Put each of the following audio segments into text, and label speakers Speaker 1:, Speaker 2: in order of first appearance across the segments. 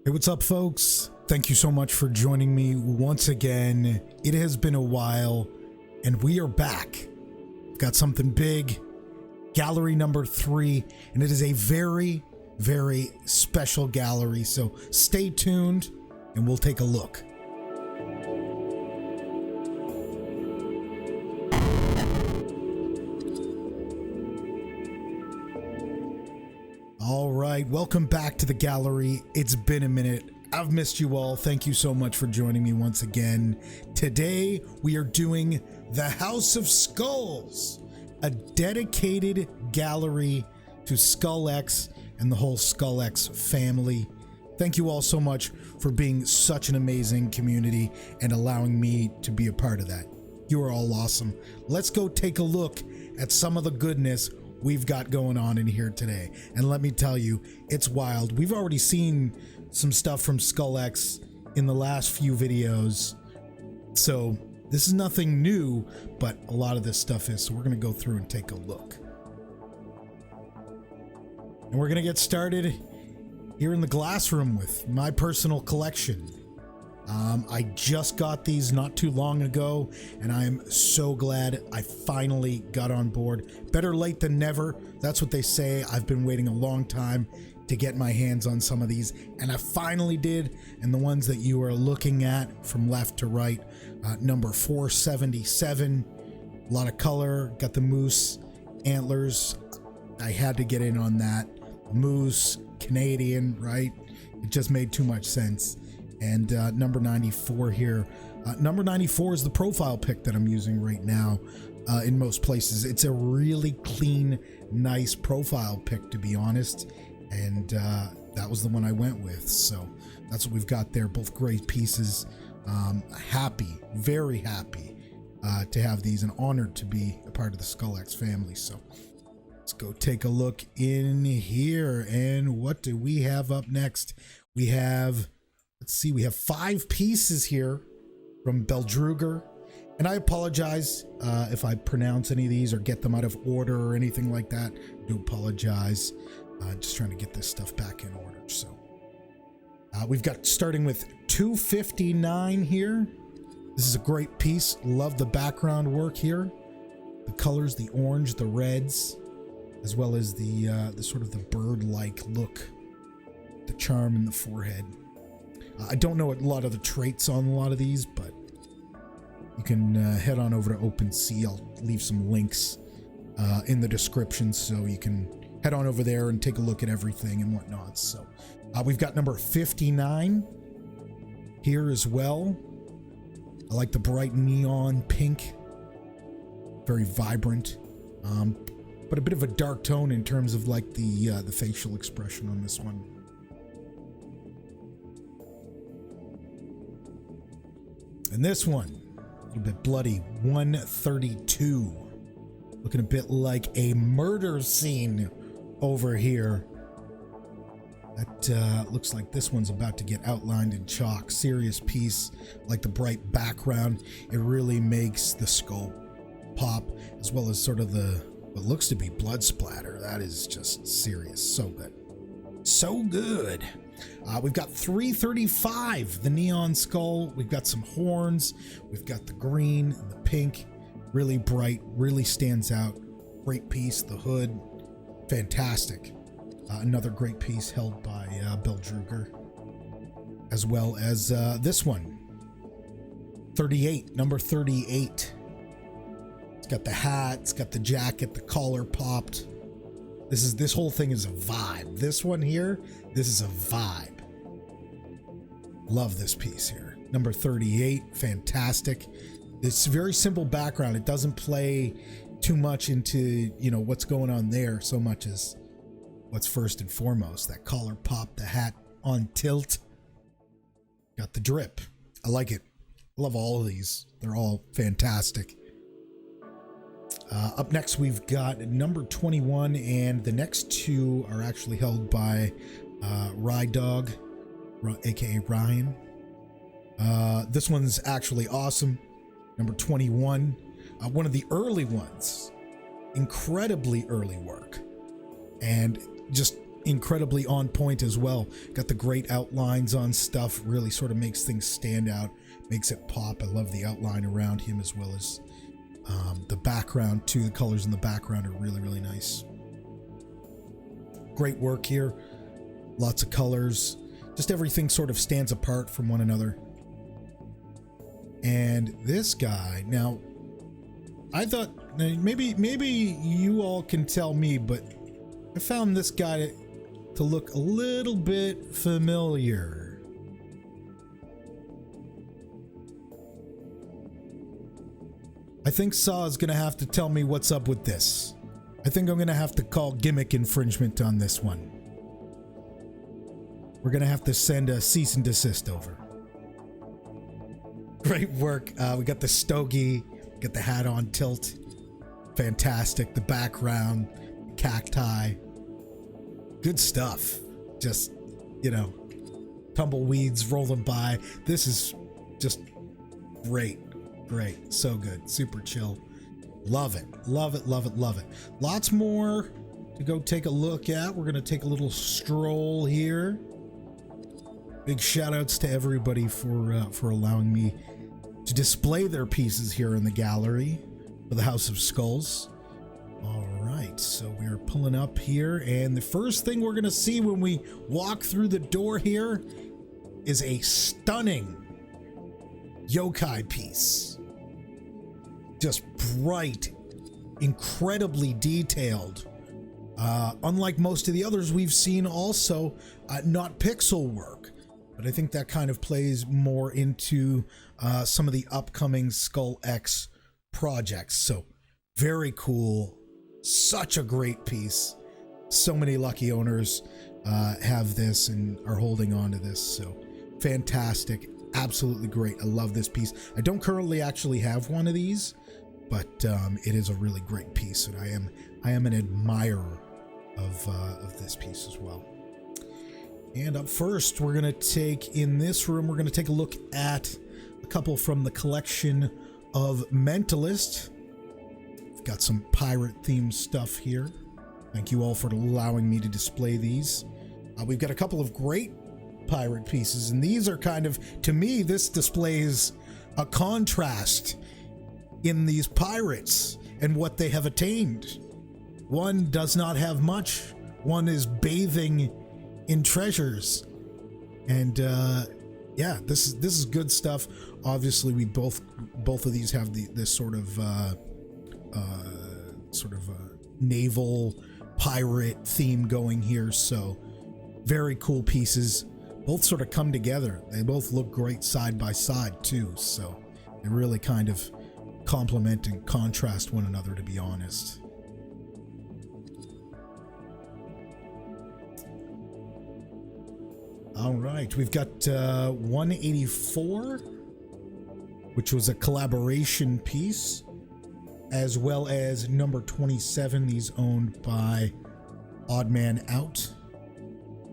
Speaker 1: Hey, what's up, folks? Thank you so much for joining me once again. It has been a while, and we are back. We've got something big, gallery number 3, and it is a very, very special gallery, so stay tuned, and we'll take a look. All right, welcome back to the gallery. It's been a minute. I've missed you all. Thank you so much for joining me once again. Today, we are doing the House of Skulls, a dedicated gallery to Skullx and the whole Skullx family. Thank you all so much for being such an amazing community and allowing me to be a part of that. You are all awesome. Let's go take a look at some of the goodness we've got going on in here today. And let me tell you, it's wild. We've already seen some stuff from Skullx in the last few videos, so this is nothing new, but a lot of this stuff is. So we're going to go through and take a look. And we're going to get started here in the glass room with my personal collection. I just got these not too long ago, and I am so glad I finally got on board. Better late than never. That's what they say. I've been waiting a long time to get my hands on some of these, and I finally did. And the ones that you are looking at from left to right, number 477, a lot of color, got the moose antlers. I had to get in on that. Moose, Canadian, right? It just made too much sense. And number 94 here. Number 94 is the profile pic that I'm using right now in most places. It's a really clean, nice profile pic, to be honest. And that was the one I went with. So that's what we've got there. Both great pieces. Happy, very happy to have these, and honored to be a part of the Skullx family. So let's go take a look in here. And what do we have up next? We have... Let's see, we have 5 pieces here from Beldruger. And I apologize if I pronounce any of these or get them out of order or anything like that. I do apologize. Just trying to get this stuff back in order. So we've got, starting with 259 here. This is a great piece. Love the background work here. The colors, the orange, the reds, as well as the sort of the bird-like look, the charm in the forehead. I don't know a lot of the traits on a lot of these, but you can head on over to OpenSea. I'll leave some links in the description, so you can head on over there and take a look at everything and whatnot. So we've got number 59 here as well. I like the bright neon pink, very vibrant, but a bit of a dark tone in terms of like the facial expression on this one. And this one, a little bit bloody, 132. Looking a bit like a murder scene over here. That looks like this one's about to get outlined in chalk. Serious piece, like the bright background. It really makes the skull pop, as well as sort of the, what looks to be blood splatter. That is just serious. So good. So good. We've got 335, the neon skull. We've got some horns. We've got the green and the pink. Really bright, really stands out. Great piece. The hood, fantastic. Another great piece held by Beldruger, as well as this one, 38, number 38. It's got the hat, it's got the jacket, the collar popped. This whole thing is a vibe. This one here, this is a vibe. Love this piece here. Number 38, fantastic. It's a very simple background. It doesn't play too much into, you know, what's going on there so much as what's first and foremost. That collar pop, the hat on tilt. Got the drip. I like it. Love all of these. They're all fantastic. Up next, we've got number 21, and the next 2 are actually held by Ride Dog, aka Ryan. This one's actually awesome. Number 21, one of the early ones, incredibly early work, and just incredibly on point as well. Got the great outlines on stuff, really sort of makes things stand out, makes it pop. I love the outline around him as well as the background too. The colors in the background are really, really nice. Great work here. Lots of colors. Just everything sort of stands apart from one another. And this guy, now, I thought maybe you all can tell me, but I found this guy to look a little bit familiar. I think Saw is gonna have to tell me what's up with this. I think I'm gonna have to call gimmick infringement on this one. We're gonna have to send a cease and desist over. Great work. We got the stogie, got the hat on tilt. Fantastic. The background, cacti. Good stuff. Just, you know, tumbleweeds rolling by. This is just great. Great. So good. Super chill. Love it. Love it. Love it. Love it. Lots more to go take a look at. We're going to take a little stroll here. Big shout outs to everybody for allowing me to display their pieces here in the gallery for the House of Skulls. All right, so we're pulling up here, and the first thing we're gonna see when we walk through the door here is a stunning yokai piece. Just bright, incredibly detailed. Unlike most of the others we've seen, also not pixel work. But I think that kind of plays more into some of the upcoming Skullx projects. So very cool. Such a great piece. So many lucky owners have this and are holding on to this. So fantastic. Absolutely great. I love this piece. I don't currently actually have one of these, but it is a really great piece. And I am an admirer of this piece as well. And up first, we're going to take, in this room, we're going to take a look at a couple from the collection of Mentalist. We've got some pirate-themed stuff here. Thank you all for allowing me to display these. We've got a couple of great pirate pieces, and these are kind of, to me, this displays a contrast in these pirates and what they have attained. One does not have much. One is bathing in treasures, and yeah, this is good stuff. Obviously, we both of these have this sort of naval pirate theme going here, so very cool pieces. Both sort of come together. They both look great side by side too, so they really kind of complement and contrast one another, to be honest. All right, we've got 184, which was a collaboration piece, as well as number 27, these owned by Odd Man Out.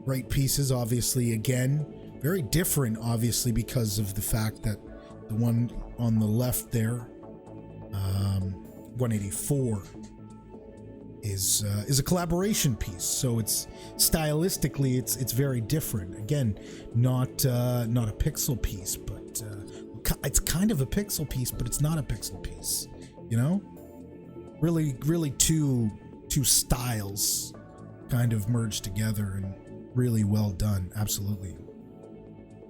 Speaker 1: Great pieces, obviously, again, very different, obviously, because of the fact that the one on the left there, 184, is a collaboration piece, so it's stylistically it's very different. Again, not a pixel piece, but it's kind of a pixel piece, but it's not a pixel piece. You know, really two styles kind of merged together and really well done. Absolutely.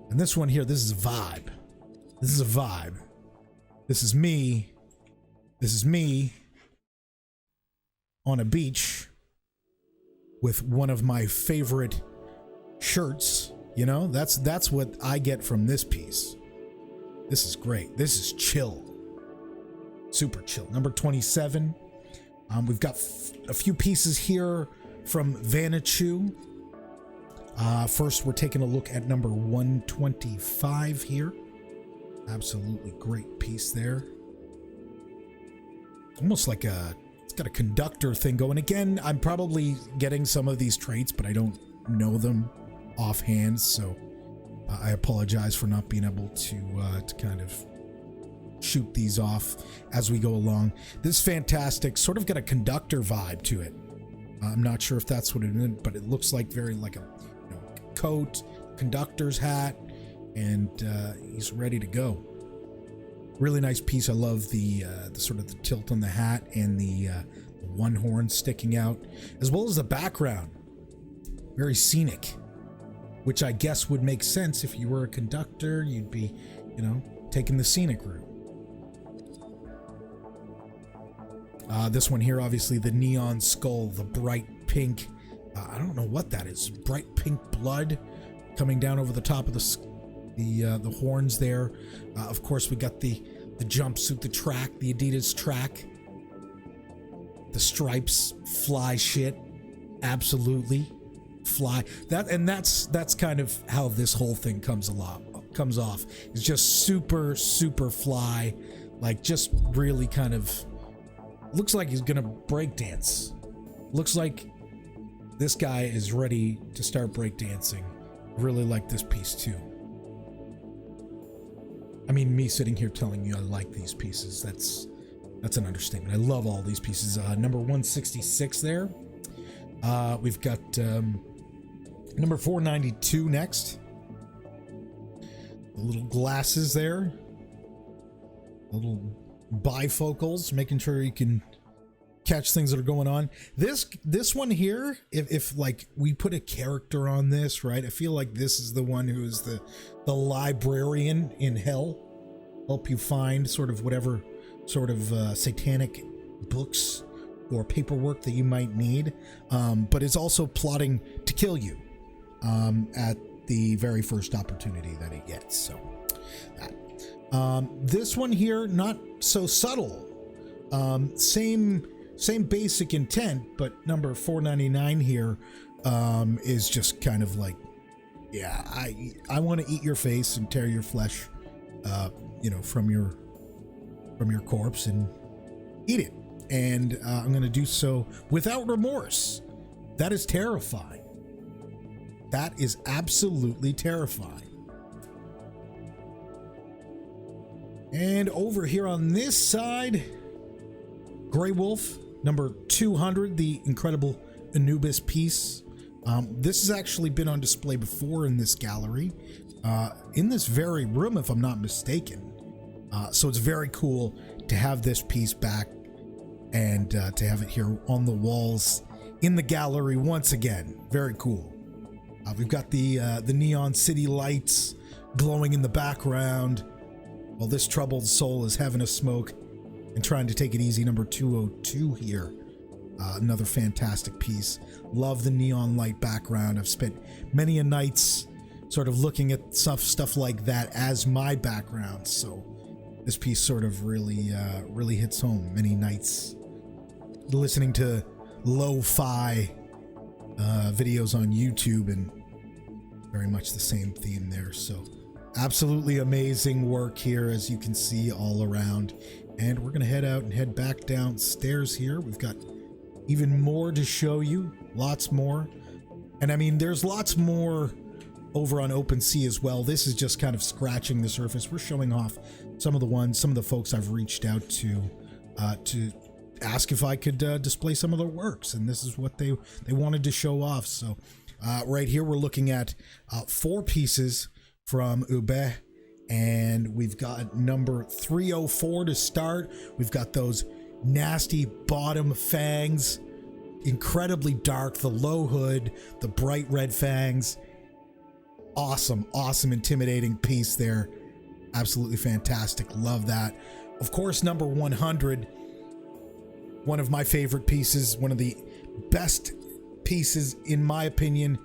Speaker 1: And this one here, this is a vibe. This is a vibe. This is me. This is me on a beach with one of my favorite shirts. You know, that's what I get from this piece. This is great. This is chill. Super chill. Number 27. We've got a few pieces here from Vanichu. First, we're taking a look at number 125 here. Absolutely great piece there. Almost like it's got a conductor thing going. Again, I'm probably getting some of these traits, but I don't know them offhand, so I apologize for not being able to kind of shoot these off as we go along. This is fantastic. Sort of got a conductor vibe to it. I'm not sure if that's what it is, but it looks like very like a coat, conductor's hat, and he's ready to go. Really nice piece. I love the sort of the tilt on the hat and the one horn sticking out, as well as the background. Very scenic, which I guess would make sense if you were a conductor. You'd be, taking the scenic route. This one here, obviously the neon skull, the bright pink. I don't know what that is. Bright pink blood coming down over the top of the horns there. Of course, we got the jumpsuit, the track, the Adidas track. The stripes, fly shit, absolutely fly. That's kind of how this whole thing comes off. It's just super fly, like just really kind of looks like he's gonna break dance. Looks like this guy is ready to start break dancing. Really like this piece too. I mean, me sitting here telling you I like these pieces, that's an understatement. I love all these pieces. Number 166 there. We've got number 492 next. The little glasses there. Little bifocals, making sure you can catch things that are going on. This one here, if like we put a character on this, right? I feel like this is the one who is the librarian in hell. Help you find sort of whatever sort of satanic books or paperwork that you might need, but is also plotting to kill you at the very first opportunity that he gets. So this one here, not so subtle. Same basic intent, but number 499 here is just kind of like, yeah, I want to eat your face and tear your flesh, from your corpse and eat it. And I'm going to do so without remorse. That is terrifying. That is absolutely terrifying. And over here on this side, Grey Wolf, number 200, the incredible Anubis piece. This has actually been on display before in this gallery, in this very room, if I'm not mistaken. So it's very cool to have this piece back and to have it here on the walls in the gallery once again. Very cool. We've got the neon city lights glowing in the background while this troubled soul is having a smoke and trying to take it easy. Number 202 here. Another fantastic piece. Love the neon light background. I've spent many a nights sort of looking at stuff like that as my background. So this piece sort of really hits home. Many nights listening to lo-fi videos on YouTube, and very much the same theme there. So absolutely amazing work here, as you can see all around. And we're gonna head out and head back downstairs here. We've got even more to show you, lots more. And I mean, there's lots more over on OpenSea as well. This is just kind of scratching the surface. We're showing off some of the folks I've reached out to ask if I could display some of their works, and this is what they wanted to show off. So right here we're looking at 4 pieces from Ube, and we've got number 304 to start. We've got those nasty bottom fangs, incredibly dark, the low hood, the bright red fangs. Awesome intimidating piece there. Absolutely fantastic. Love that. Of course, number 100, one of my favorite pieces, one of the best pieces in my opinion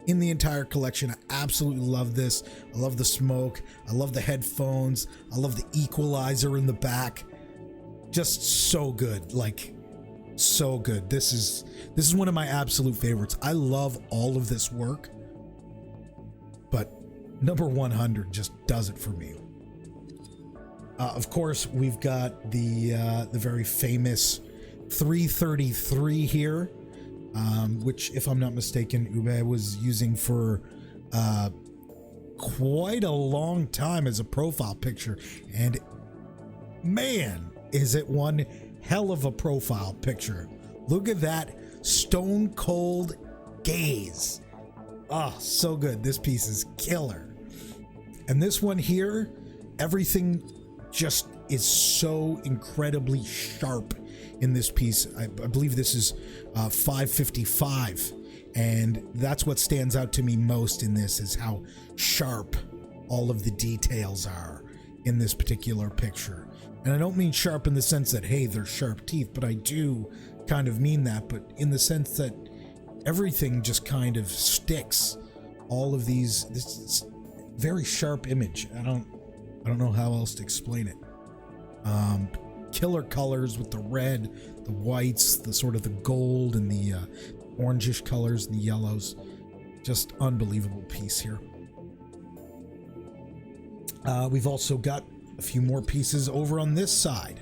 Speaker 1: in the entire collection. I absolutely love this. I love the smoke. I love the headphones. I love the equalizer in the back. Just so good. Like, so good. This is one of my absolute favorites. I love all of this work, but number 100 just does it for me. Of course, we've got the very famous 333 here, which, if I'm not mistaken, Ube was using for quite a long time as a profile picture. And man, is it one hell of a profile picture. Look at that Stone Cold Gaze. Oh, so good. This piece is killer. And this one here, everything just is so incredibly sharp in this piece. I believe this is 555. And that's what stands out to me most in this, is how sharp all of the details are in this particular picture. And I don't mean sharp in the sense that, hey, they're sharp teeth, but I do kind of mean that, but in the sense that everything just kind of sticks. All of these, this very sharp image. I don't know how else to explain it. Killer colors with the red, the whites, the sort of the gold and the orangish colors and the yellows. Just unbelievable piece here. We've also got a few more pieces over on this side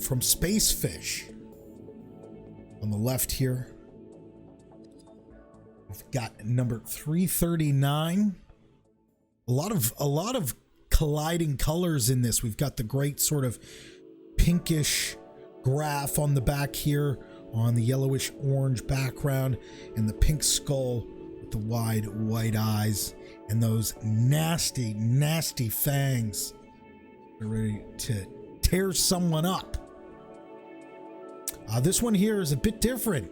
Speaker 1: from Space Fish. On the left here, we've got number 339. A lot of colliding colors in this. We've got the great sort of pinkish graph on the back here on the yellowish orange background, and the pink skull with the wide white eyes and those nasty, nasty fangs. They're ready to tear someone up. This one here is a bit different.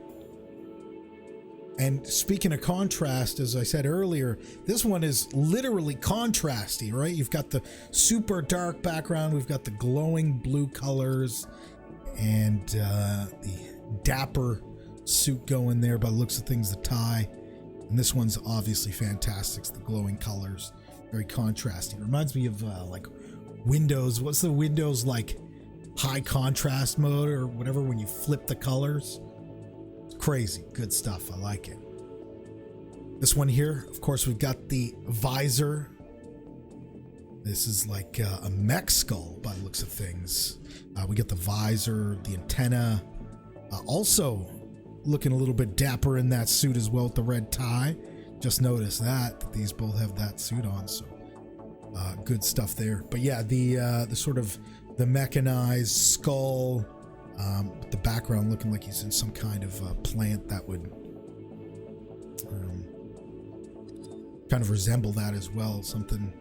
Speaker 1: And speaking of contrast, as I said earlier, this one is literally contrasty, right? You've got the super dark background, we've got the glowing blue colors, and the dapper suit going there by the looks of things, the tie. And this one's obviously fantastic. It's the glowing colors, very contrasty. It reminds me of like Windows. What's the Windows like high contrast mode or whatever when you flip the colors? It's crazy. Good stuff. I like it. This one here, of course, we've got the visor. This is like a mech skull by the looks of things. We get the visor, the antenna. Also looking a little bit dapper in that suit as well with the red tie. Just noticed that these both have that suit on, so good stuff there. But yeah, the sort of the mechanized skull, with the background looking like he's in some kind of plant that would kind of resemble that as well. Something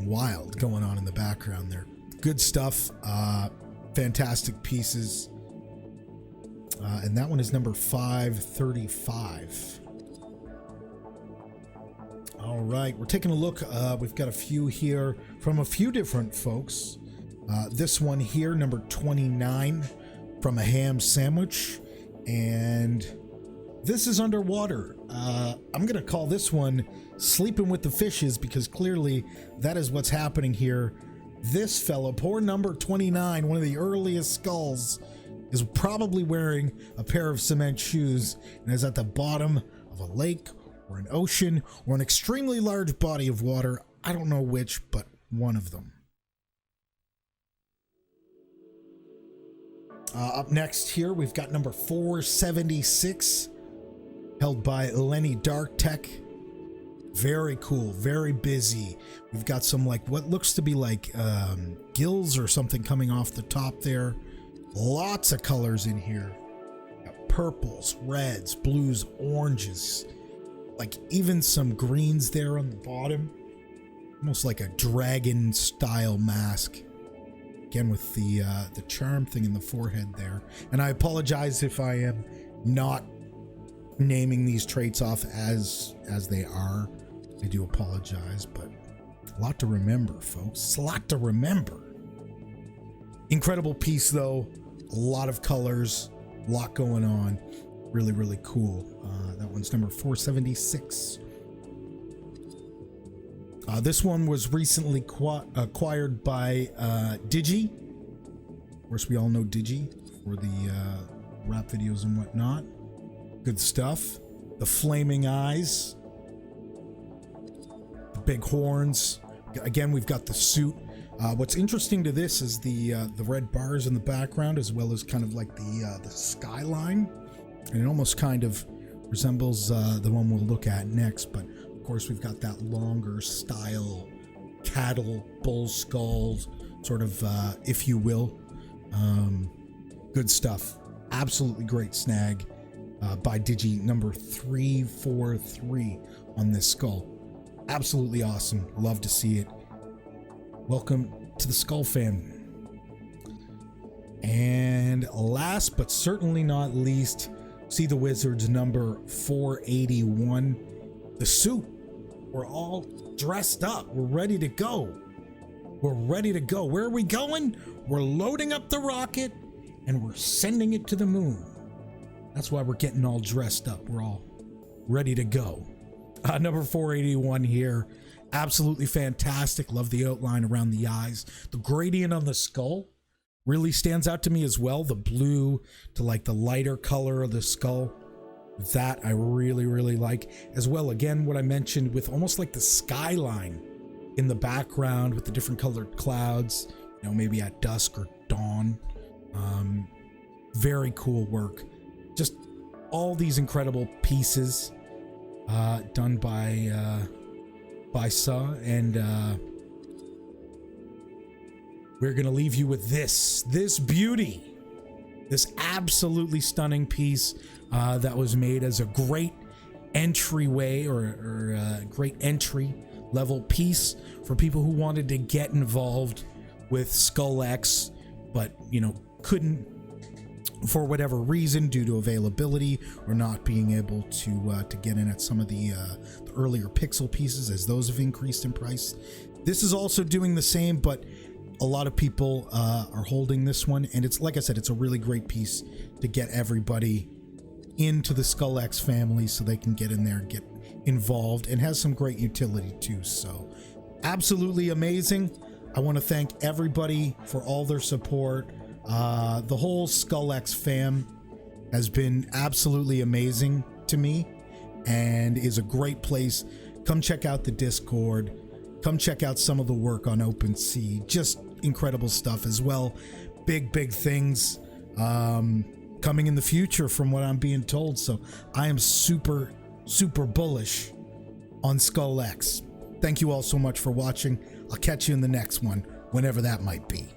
Speaker 1: wild going on in the background there. Good stuff. Fantastic pieces. And that one is number 535. All right, we're taking a look. We've got a few here from a few different folks. This one here, number 29, from a ham sandwich. And this is underwater. I'm going to call this one Sleeping with the Fishes, because clearly that is what's happening here. This fellow, poor number 29, one of the earliest skulls, is probably wearing a pair of cement shoes and is at the bottom of a lake or an ocean or an extremely large body of water. I don't know which, but one of them. Up next here, we've got number 476, held by Lenny Dark Tech. Very cool, very busy. We've got some like what looks to be like gills or something coming off the top there. Lots of colors in here. Got purples, reds, blues, oranges. Like even some greens there on the bottom. Almost like a dragon style mask. Again with the charm thing in the forehead there. And I apologize if I am not naming these traits off as they are. I do apologize, but a lot to remember, folks. It's a lot to remember. Incredible piece though. A lot of colors, a lot going on. Really, really cool. That one's number 476. This one was recently acquired by Digi. Of course, we all know Digi for the rap videos and whatnot. Good stuff. The flaming eyes. The big horns. Again, we've got the suit. What's interesting to this is the red bars in the background, as well as kind of like the skyline, and it almost kind of resembles the one we'll look at next. But of course, we've got that longer style cattle bull skulls, sort of, if you will. Good stuff. absolutely great snag by Digi number 343 on this skull. Absolutely awesome. Love to see it. Welcome to the Skull fam. And last but certainly not least, see the Wizards number 481. The suit. We're all dressed up. We're ready to go. We're ready to go. Where are we going? We're loading up the rocket and we're sending it to the moon. That's why we're getting all dressed up. We're all ready to go. Number 481 here. Absolutely fantastic. Love the outline around the eyes. The gradient on the skull really stands out to me as well. The blue to like the lighter color of the skull. That I really, really like. As well, again, what I mentioned with almost like the skyline in the background with the different colored clouds, you know, maybe at dusk or dawn. Very cool work. Just all these incredible pieces done by Sa, and we're gonna leave you with this beauty, this absolutely stunning piece that was made as a great entryway or a great entry level piece for people who wanted to get involved with Skullx, but you know, couldn't for whatever reason due to availability or not being able to get in at some of the earlier pixel pieces, as those have increased in price. This is also doing the same, but a lot of people are holding this one, and it's, like I said, it's a really great piece to get everybody into the Skullx family so they can get in there and get involved, and has some great utility too. So absolutely amazing. I want to thank everybody for all their support. The whole Skullx fam has been absolutely amazing to me and is a great place. Come check out the Discord. Come check out some of the work on OpenSea. Just incredible stuff as well. Big things coming in the future from what I'm being told. So I am super bullish on Skullx. Thank you all so much for watching. I'll catch you in the next one, whenever that might be.